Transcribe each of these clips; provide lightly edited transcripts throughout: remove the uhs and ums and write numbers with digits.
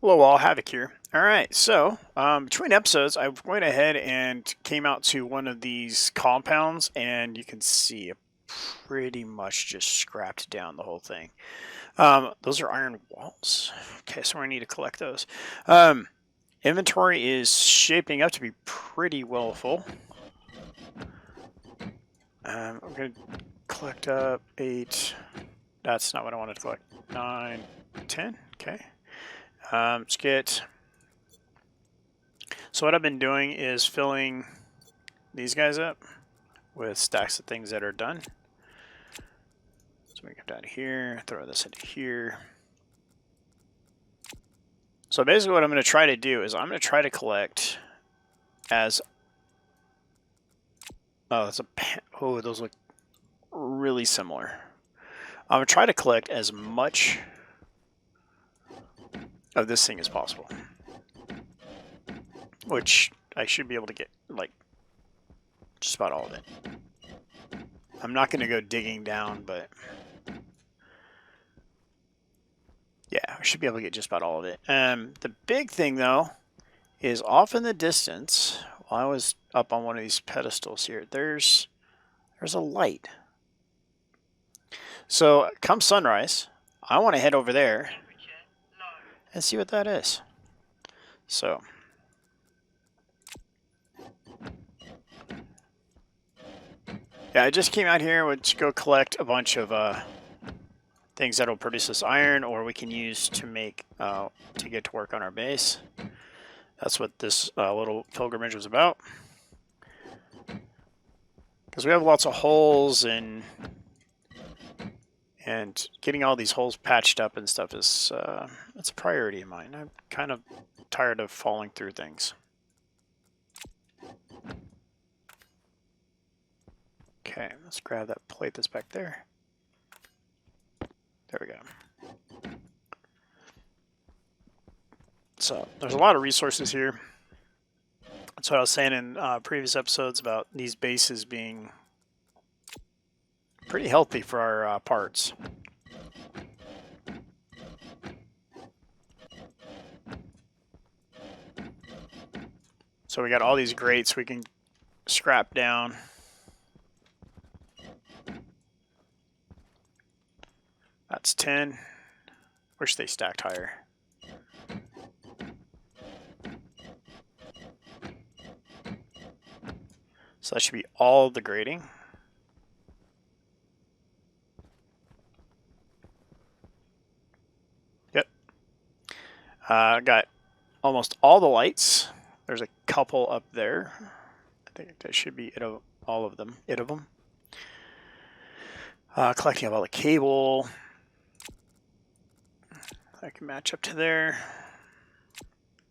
Hello all, Havoc here. Alright, so between episodes I went ahead and came out to one of these compounds and you can see it pretty much just scrapped down the whole thing. Those are iron walls. Okay, so I need to collect those. Inventory is shaping up to be pretty well full. I'm going to collect up 8. That's not what I wanted to collect. 9, 10. Okay. Let's get... So what I've been doing is filling these guys up with stacks of things that are done. So we come down here, throw this into here. So basically what I'm going to try to do is I'm going to try to collect as... Oh, that's a... Oh, those look really similar. I'm going to try to collect as much of this thing as possible. Which I should be able to get, like, just about all of it. I'm not going to go digging down, but... Yeah, I should be able to get just about all of it. The big thing, though, is off in the distance, while I was up on one of these pedestals here, there's a light. So, come sunrise, I want to head over there and see what that is. So... Yeah, I just came out here to go collect a bunch of things that will produce this iron, or we can use to make to get to work on our base. That's what this little pilgrimage was about. Because we have lots of holes, and getting all these holes patched up and stuff is it's a priority of mine. I'm kind of tired of falling through things. Okay, let's grab that plate that's back there. There we go. So there's a lot of resources here. That's what I was saying in previous episodes about these bases being pretty healthy for our parts. So we got all these grates we can scrap down. That's 10. Wish they stacked higher. So that should be all the grading. Yep. I got almost all the lights. There's a couple up there. I think that should be all of them. Collecting up all the cable. I can match up to there.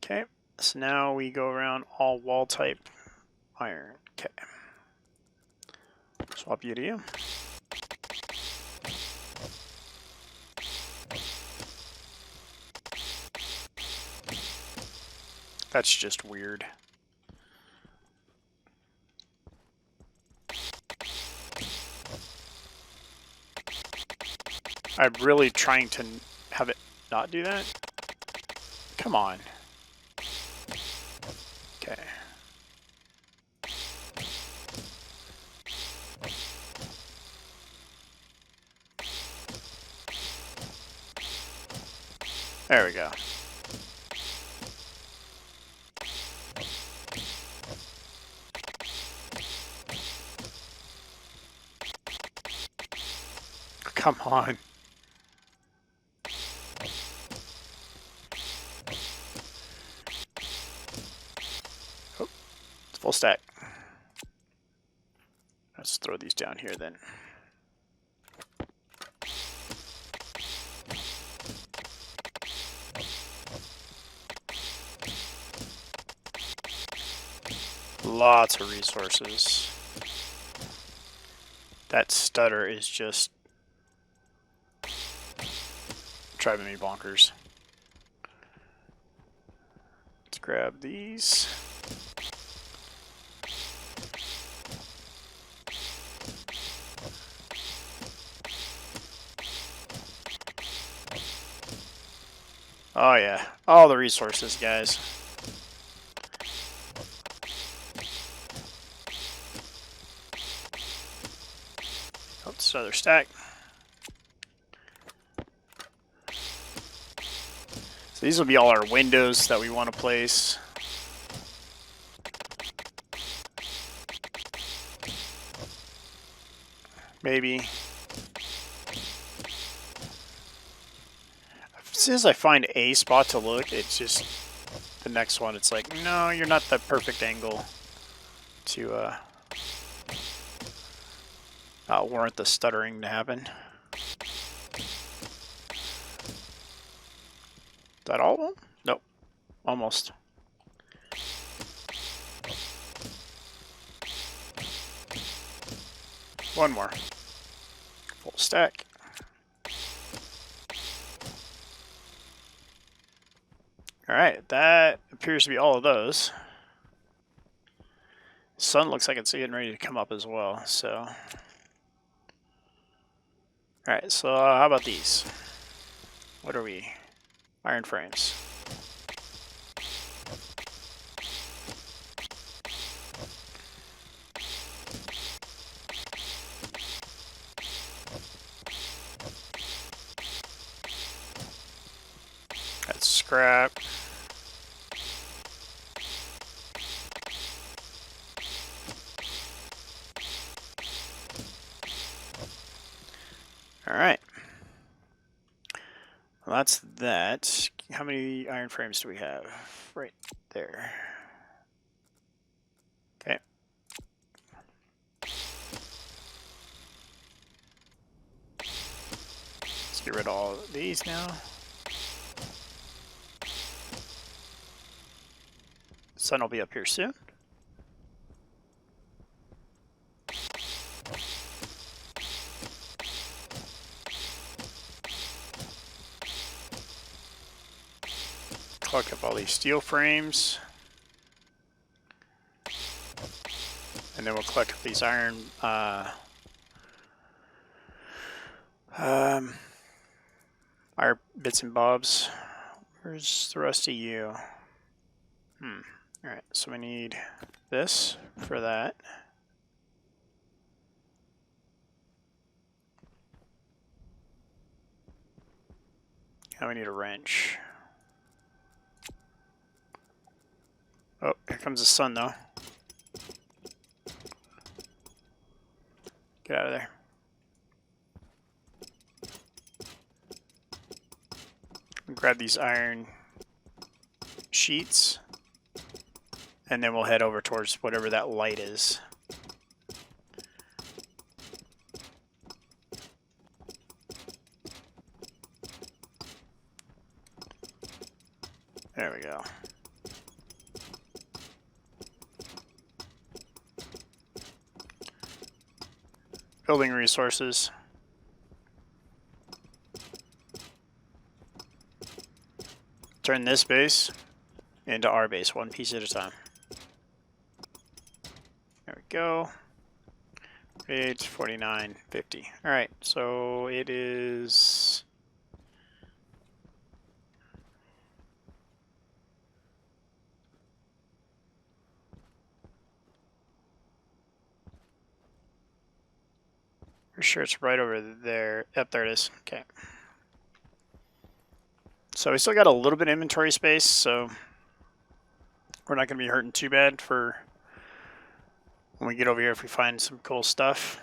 Okay. So now we go around all wall type iron. Okay. Swap you to you. That's just weird. I'm really trying to have it not do that. Come on. Okay. There we go. Come on. Oh, it's full stack. Let's throw these down here then. Lots of resources. That stutter is just driving me bonkers. Let's grab these. Oh yeah, all the resources, guys. Oh, it's another stack. So these will be all our windows that we want to place. Maybe. As soon as I find a spot to look, it's just the next one. It's like, no, you're not the perfect angle to warrant the stuttering to happen. Is that all of them? Nope. Almost. One more. Full stack. Alright, that appears to be all of those. Sun looks like it's getting ready to come up as well, so. Alright, so how about these? What are we? Iron frames. That's scrap. Alright. Well, that's that. How many iron frames do we have? Right there. Okay. Let's get rid of all of these now. Sun will be up here soon. Collect up all these steel frames. And then we'll collect up these iron iron bits and bobs. Where's the rest of you? Alright, so we need this for that. Now we need a wrench. Oh, here comes the sun though. Get out of there. Grab these iron sheets. And then we'll head over towards whatever that light is. There we go. Building resources. Turn this base into our base, one piece at a time. There we go. 8, 49, 50. Alright, so it is... For sure it's right over there. Yep, there it is. Okay. So we still got a little bit of inventory space, so we're not going to be hurting too bad for when we get over here if we find some cool stuff.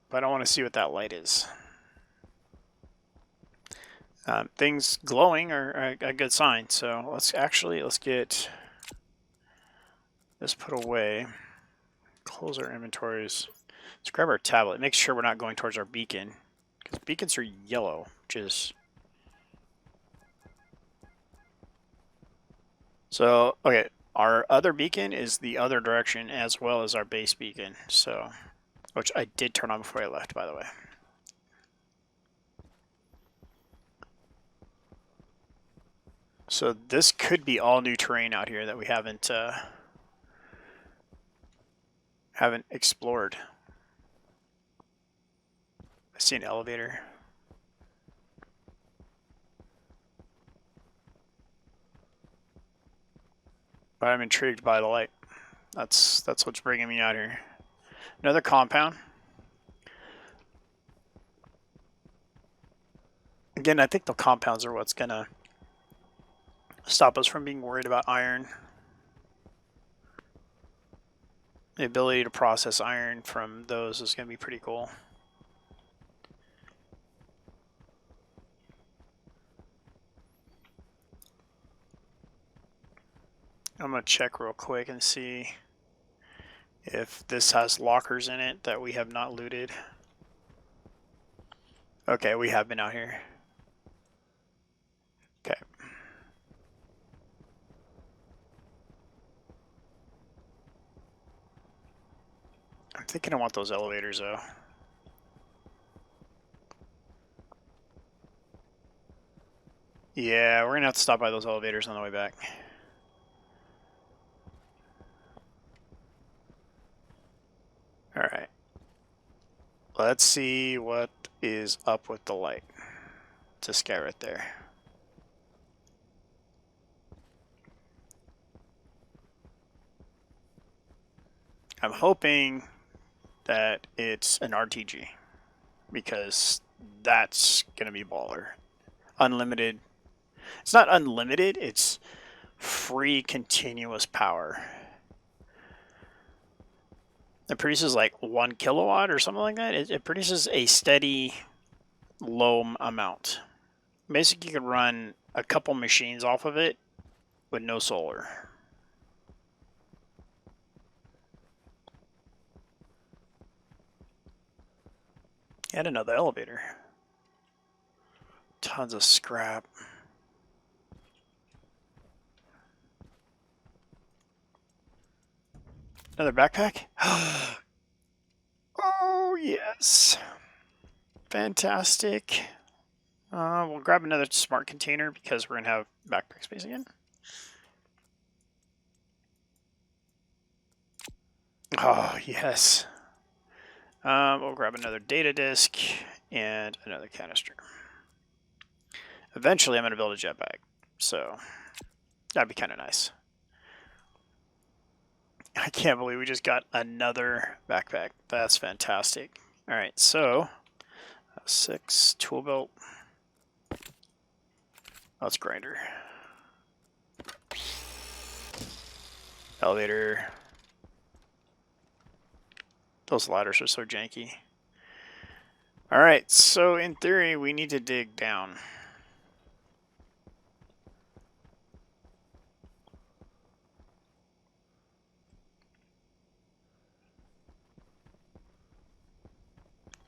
But I want to see what that light is. Things glowing are a good sign, so let's get this put away. Close our inventories. Let's grab our tablet. Make sure we're not going towards our beacon, because beacons are yellow, which is... So, okay, our other beacon is the other direction as well as our base beacon, so, which I did turn on before I left, by the way. So this could be all new terrain out here that we haven't explored. see an elevator. But I'm intrigued by the light. That's what's bringing me out here. Another compound. Again, I think the compounds are what's gonna stop us from being worried about iron. The ability to process iron from those is gonna be pretty cool. I'm gonna check real quick and see if this has lockers in it that we have not looted. Okay, we have been out here. Okay. I'm thinking I want those elevators though. Yeah, we're gonna have to stop by those elevators on the way back. Alright. Let's see what is up with the light. It's this guy right there. I'm hoping that it's an RTG, because that's gonna be baller. Unlimited. It's not unlimited, it's free continuous power. It produces like 1 kilowatt or something like that. It produces a steady low amount. Basically, you could run a couple machines off of it with no solar. And another elevator. Tons of scrap. Another backpack? Oh, yes. Fantastic. We'll grab another smart container because we're going to have backpack space again. Oh, yes. We'll grab another data disk and another canister. Eventually, I'm going to build a jetpack, so that'd be kind of nice. I can't believe we just got another backpack. That's fantastic. All right, so 6 tool belt. That's grinder. Elevator. Those ladders are so janky. All right, so in theory, we need to dig down.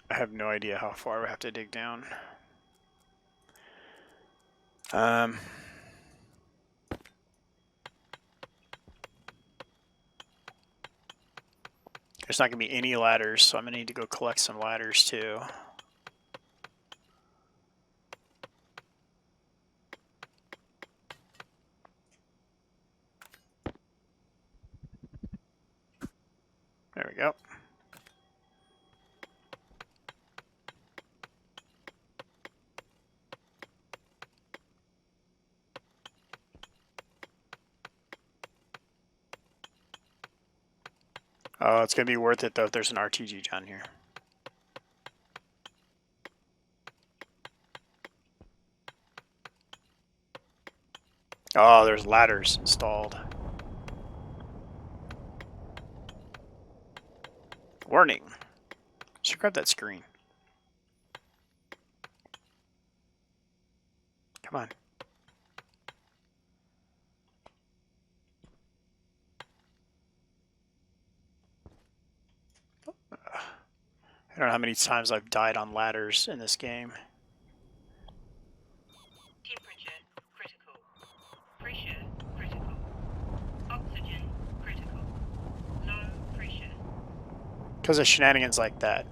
I have no idea how far we have to dig down. There's not going to be any ladders, so I'm going to need to go collect some ladders too. There we go. Oh, it's going to be worth it, though, if there's an RTG down here. Oh, there's ladders installed. Warning. Should grab that screen. Come on. I don't know how many times I've died on ladders in this game. Temperature critical. Pressure critical. Oxygen critical. Low pressure. Because of shenanigans like that.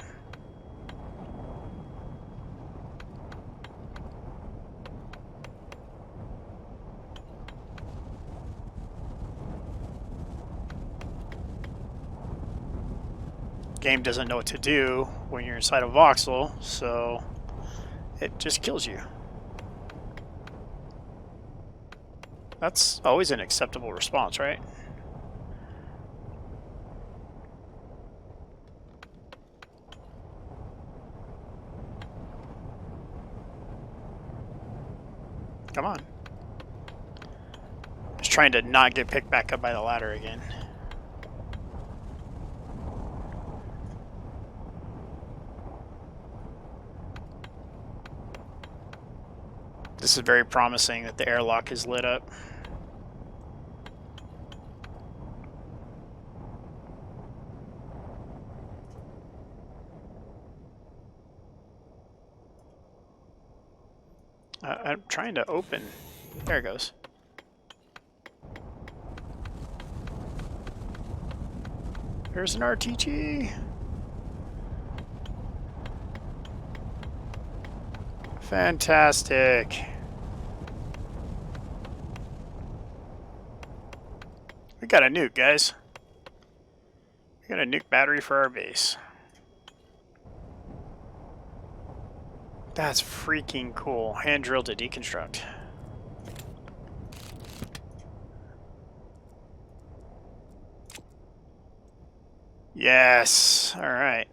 game doesn't know what to do when you're inside a voxel, so it just kills you. That's always an acceptable response, right? Come on. Just trying to not get picked back up by the ladder again. This is very promising that the airlock is lit up. I'm trying to open. There it goes. There's an RTG. Fantastic. We got a nuke, guys. We got a nuke battery for our base. That's freaking cool. Hand drill to deconstruct. Yes. All right.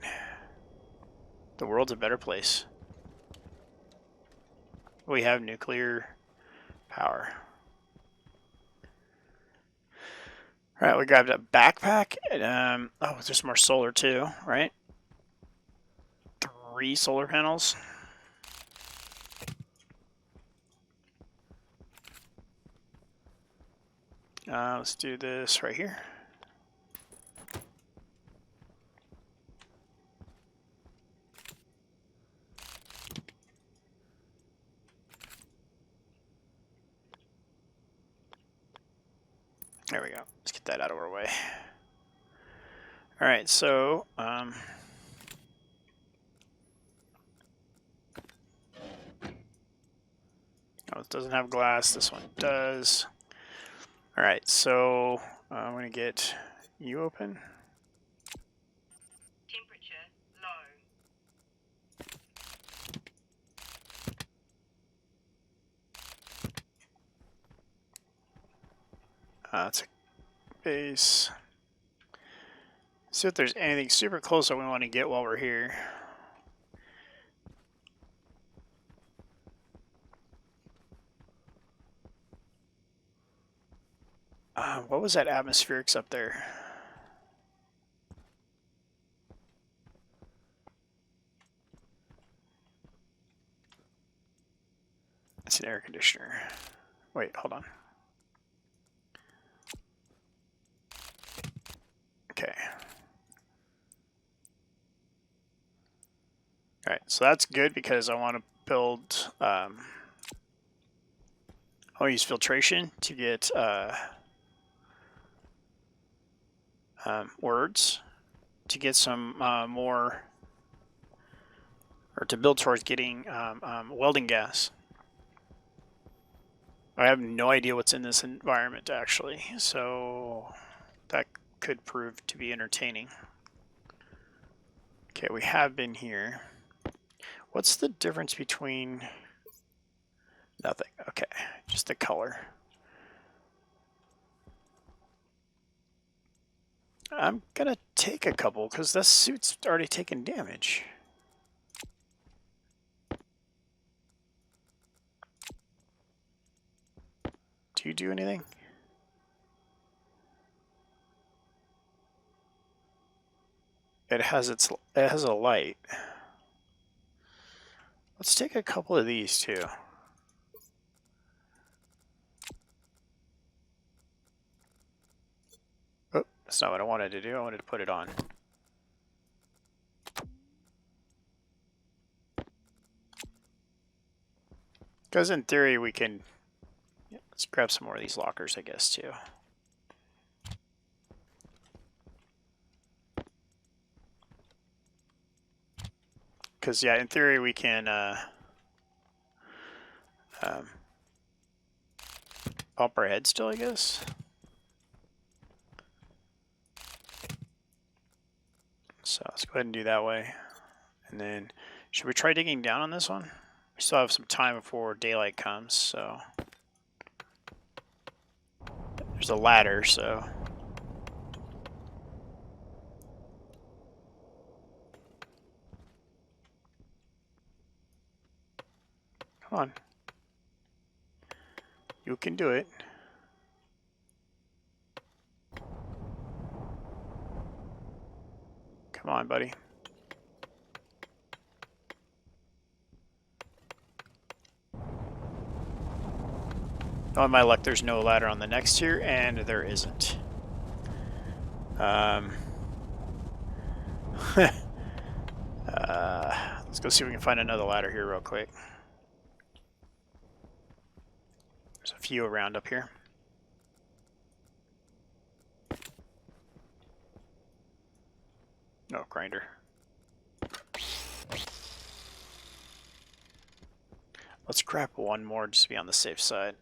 The world's a better place. We have nuclear power. All right, we grabbed a backpack. And, oh, there's more solar too, right? 3 solar panels. Let's do this right here. There we go. Let's get that out of our way. All right, so oh, it doesn't have glass. This one does. All right, so I'm gonna get you open. Temperature low. It's a base. See if there's anything super close that we want to get while we're here. What was that atmospherics up there? It's an air conditioner. Wait, hold on. Okay. Alright, so that's good because I want to build, I'll use filtration to get words, to get some more, or to build towards getting welding gas. I have no idea what's in this environment actually, so that could prove to be entertaining. Okay, we have been here. What's the difference between... Nothing. Okay, just the color. I'm gonna take a couple because this suit's already taken damage. Do you do anything? It has a light. Let's take a couple of these too. Oh, that's not what I wanted to do. I wanted to put it on. Because in theory we can... Yeah, let's grab some more of these lockers, I guess, too. Because, yeah, in theory we can bump our head still, I guess. So let's go ahead and do that way. And then, should we try digging down on this one? We still have some time before daylight comes, so. There's a ladder, so. Come on. You can do it. Come on, buddy. On my luck, there's no ladder on the next tier, and there isn't. Let's go see if we can find another ladder here real quick. There's a few around up here. No, grinder. Let's grab one more just to be on the safe side.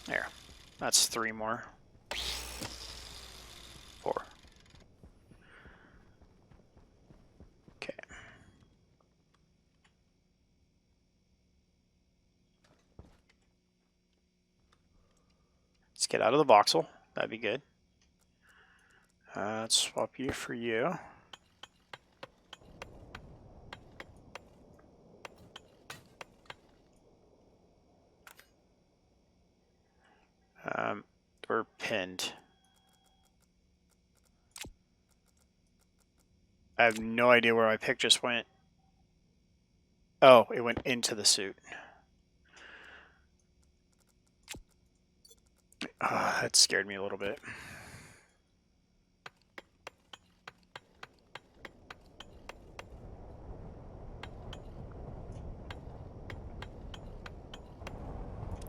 There. That's 3 more. 4. Okay. Let's get out of the voxel. That'd be good. Let's swap you for you. We're pinned. I have no idea where my pick just went. Oh, it went into the suit. Oh, that scared me a little bit.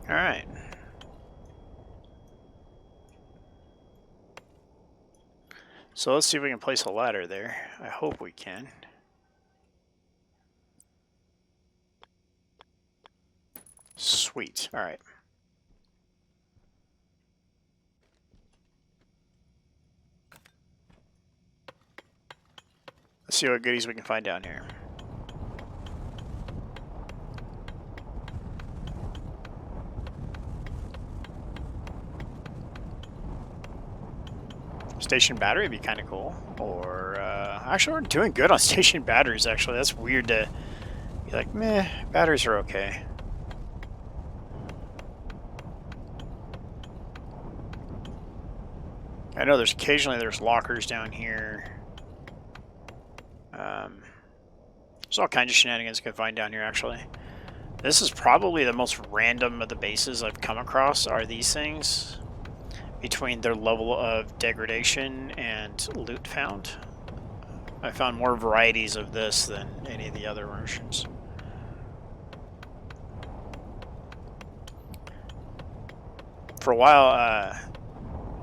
All right. So let's see if we can place a ladder there. I hope we can. Sweet. All right. Let's see what goodies we can find down here. Station battery would be kind of cool. Or, actually, we're doing good on station batteries, actually. That's weird to be like, meh, batteries are okay. I know there's lockers down here. There's all kinds of shenanigans you can find down here, actually. This is probably the most random of the bases I've come across, are these things. Between their level of degradation and loot found. I found more varieties of this than any of the other versions. For a while,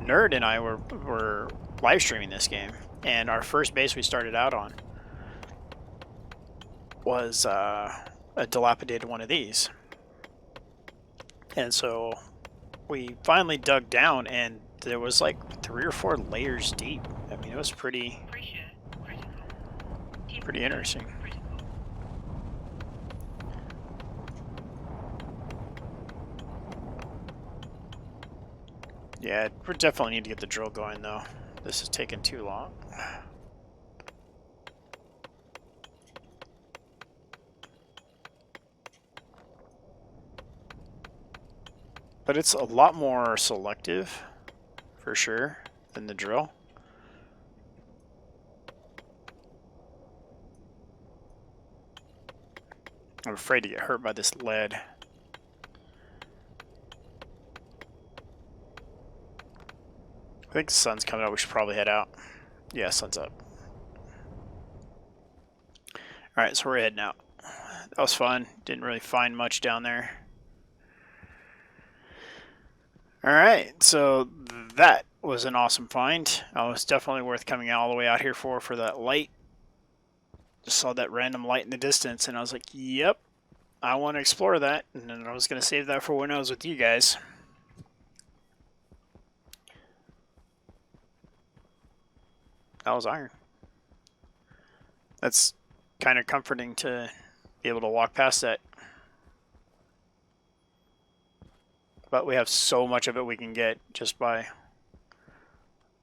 Nerd and I were live streaming this game, and our first base we started out on was a dilapidated one of these. And so we finally dug down, and there was like 3 or 4 layers deep. I mean, it was pretty interesting. Yeah, we definitely need to get the drill going, though. This is taking too long. But it's a lot more selective, for sure, than the drill. I'm afraid to get hurt by this lead. I think the sun's coming up. We should probably head out. Yeah, sun's up. Alright, so we're heading out. That was fun. Didn't really find much down there. Alright, so that was an awesome find. It was definitely worth coming all the way out here for that light. Just saw that random light in the distance, and I was like, yep, I want to explore that. And then I was going to save that for when I was with you guys. that was iron. That's kind of comforting to be able to walk past that. But we have so much of it we can get just by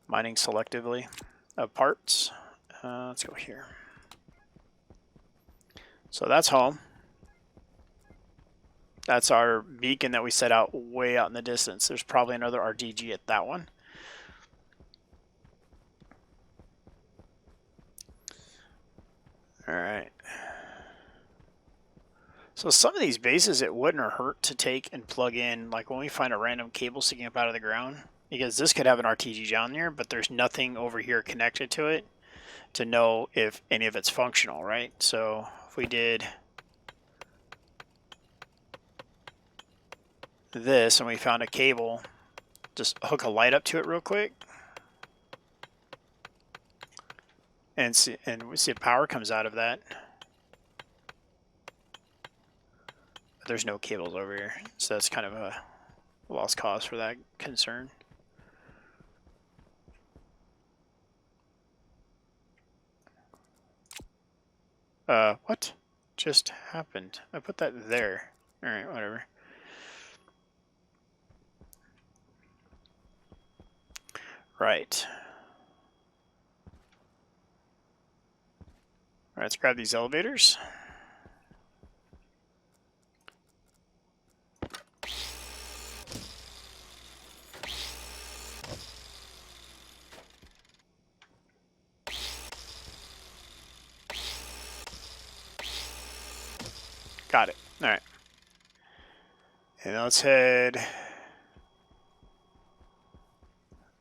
mining selectively of parts. Let's go here. So that's home. That's our beacon that we set out way out in the distance. There's probably another RTG at that one. All right. So some of these bases, it wouldn't hurt to take and plug in, like when we find a random cable sticking up out of the ground, because this could have an RTG down there, but there's nothing over here connected to it to know if any of it's functional, right? So if we did this and we found a cable, just hook a light up to it real quick and we see if power comes out of that. But there's no cables over here, so that's kind of a lost cause for that concern. What just happened? I put that there. All right, whatever. Right. All right, let's grab these elevators. Got it. All right. And now let's head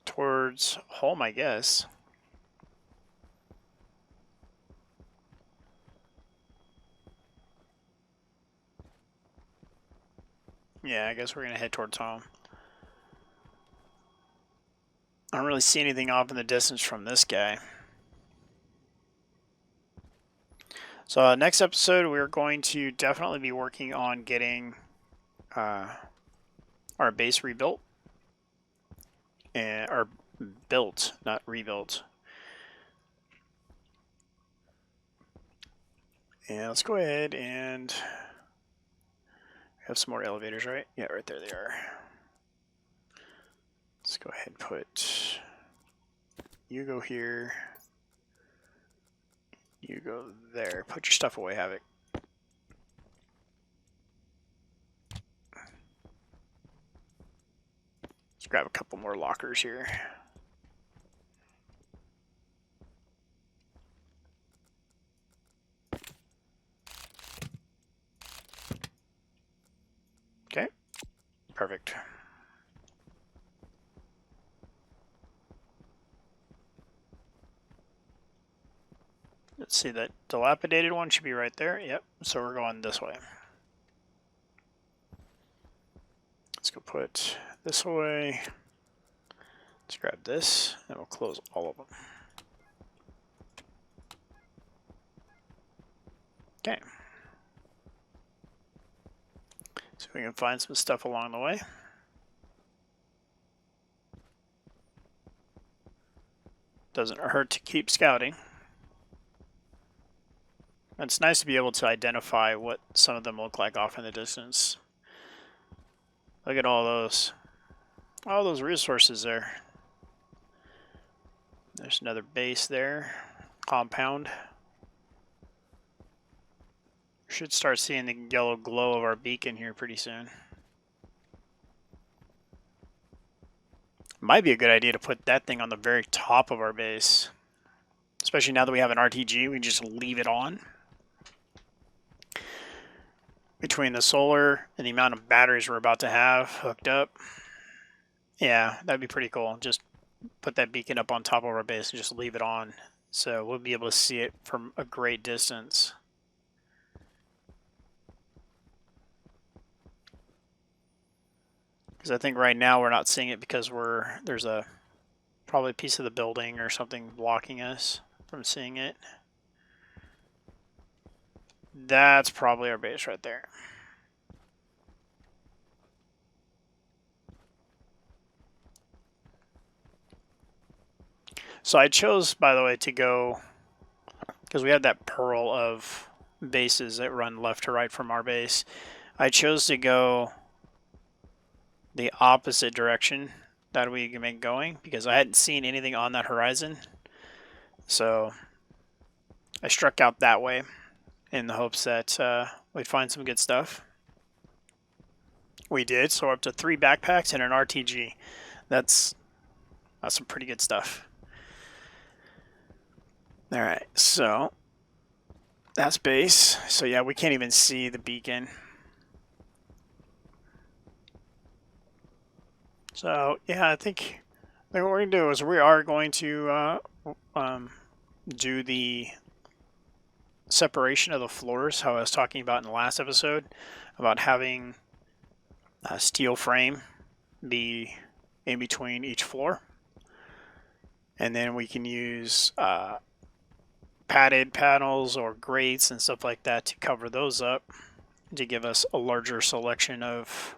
towards home, I guess. Yeah, I guess we're going to head towards home. I don't really see anything off in the distance from this guy. So next episode, we're going to definitely be working on getting our base rebuilt. Or built, not rebuilt. And let's go ahead and have some more elevators, right? Yeah, right there they are. Let's go ahead and put, you go here, you go there. Put your stuff away, Havoc. Let's grab a couple more lockers here. Okay, perfect. Let's see, that dilapidated one should be right there. Yep, so we're going this way. Let's go put this away. Let's grab this, and we'll close all of them. Okay. So we can find some stuff along the way. Doesn't hurt to keep scouting. It's nice to be able to identify what some of them look like off in the distance. Look at all those resources there. There's another base there, compound. Should start seeing the yellow glow of our beacon here pretty soon. Might be a good idea to put that thing on the very top of our base. Especially now that we have an RTG, we can just leave it on. Between the solar and the amount of batteries we're about to have hooked up. Yeah, that'd be pretty cool. Just put that beacon up on top of our base and just leave it on. So we'll be able to see it from a great distance. Because I think right now we're not seeing it because there's probably a piece of the building or something blocking us from seeing it. That's probably our base right there. So I chose, by the way, to go, because we had that pearl of bases that run left to right from our base. I chose to go the opposite direction that we can make going because I hadn't seen anything on that horizon. So I struck out that way in the hopes that we'd find some good stuff. We did, so we're up to 3 backpacks and an RTG. That's some pretty good stuff. Alright, so that's base. So yeah, we can't even see the beacon. So yeah, I think what we're going to do is we are going to do the separation of the floors, how I was talking about in the last episode, about having a steel frame be in between each floor. And then we can use padded panels or grates and stuff like that to cover those up to give us a larger selection of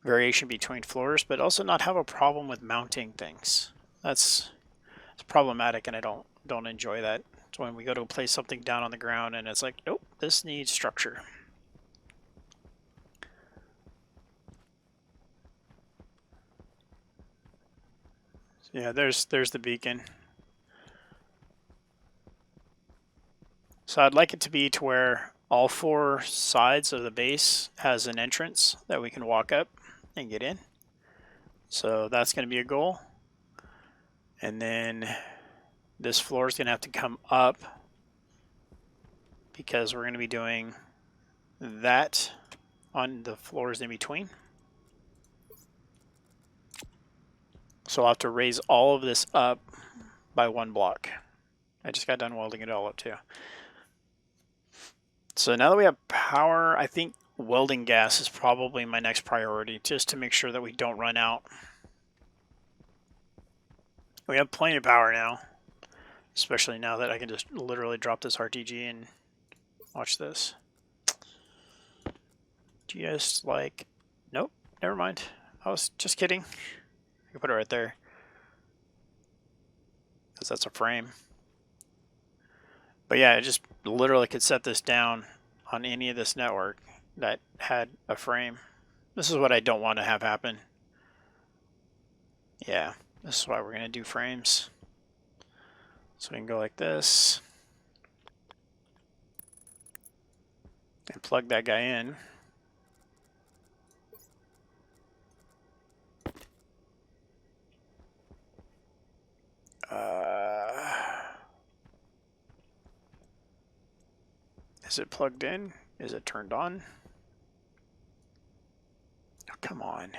variation between floors, but also not have a problem with mounting things. It's problematic, and I don't enjoy that. It's when we go to place something down on the ground and it's like, nope, this needs structure. So yeah, there's the beacon. So I'd like it to be to where all 4 sides of the base has an entrance that we can walk up and get in. So that's going to be a goal. And then this floor is going to have to come up because we're going to be doing that on the floors in between. So I'll have to raise all of this up by 1 block. I just got done welding it all up too. So now that we have power, I think welding gas is probably my next priority, just to make sure that we don't run out. We have plenty of power now, especially now that I can just literally drop this RTG and watch this. Just like, nope, never mind. I was just kidding. I can put it right there because that's a frame. But yeah, I just literally could set this down on any of this network that had a frame. This is what I don't want to have happen. Yeah, this is why we're going to do frames. So we can go like this and plug that guy in. Is it plugged in? Is it turned on? Oh, come on.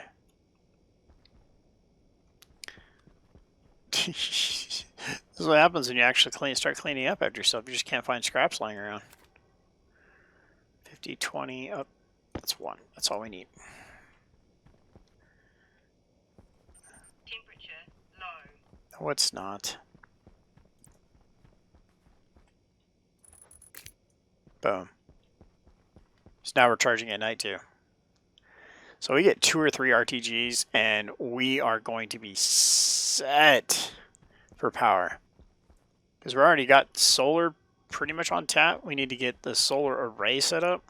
This is what happens when you actually start cleaning up after yourself. You just can't find scraps lying around. 50, 20, up. That's 1. That's all we need. Temperature low. No, it's not. Boom. So now we're charging at night too. So we get 2 or 3 RTGs and we are going to be set for power. Because we already got solar pretty much on tap. We need to get the solar array set up.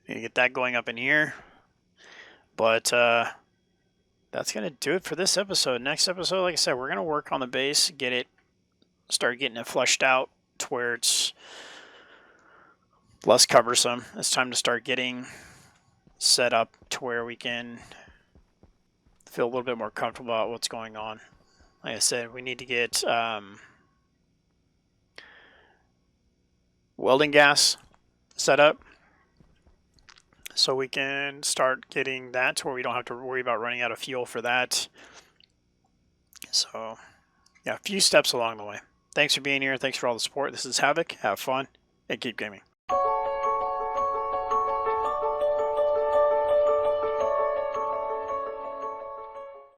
Need to get that going up in here. But that's going to do it for this episode. Next episode, like I said, we're going to work on the base, start getting it fleshed out to where it's less cumbersome. It's time to start getting set up to where we can feel a little bit more comfortable about what's going on. Like I said, we need to get welding gas set up so we can start getting that to where we don't have to worry about running out of fuel for that. So yeah, a few steps along the way. Thanks for being here. Thanks for all the support. This is Havoc. Have fun and keep gaming.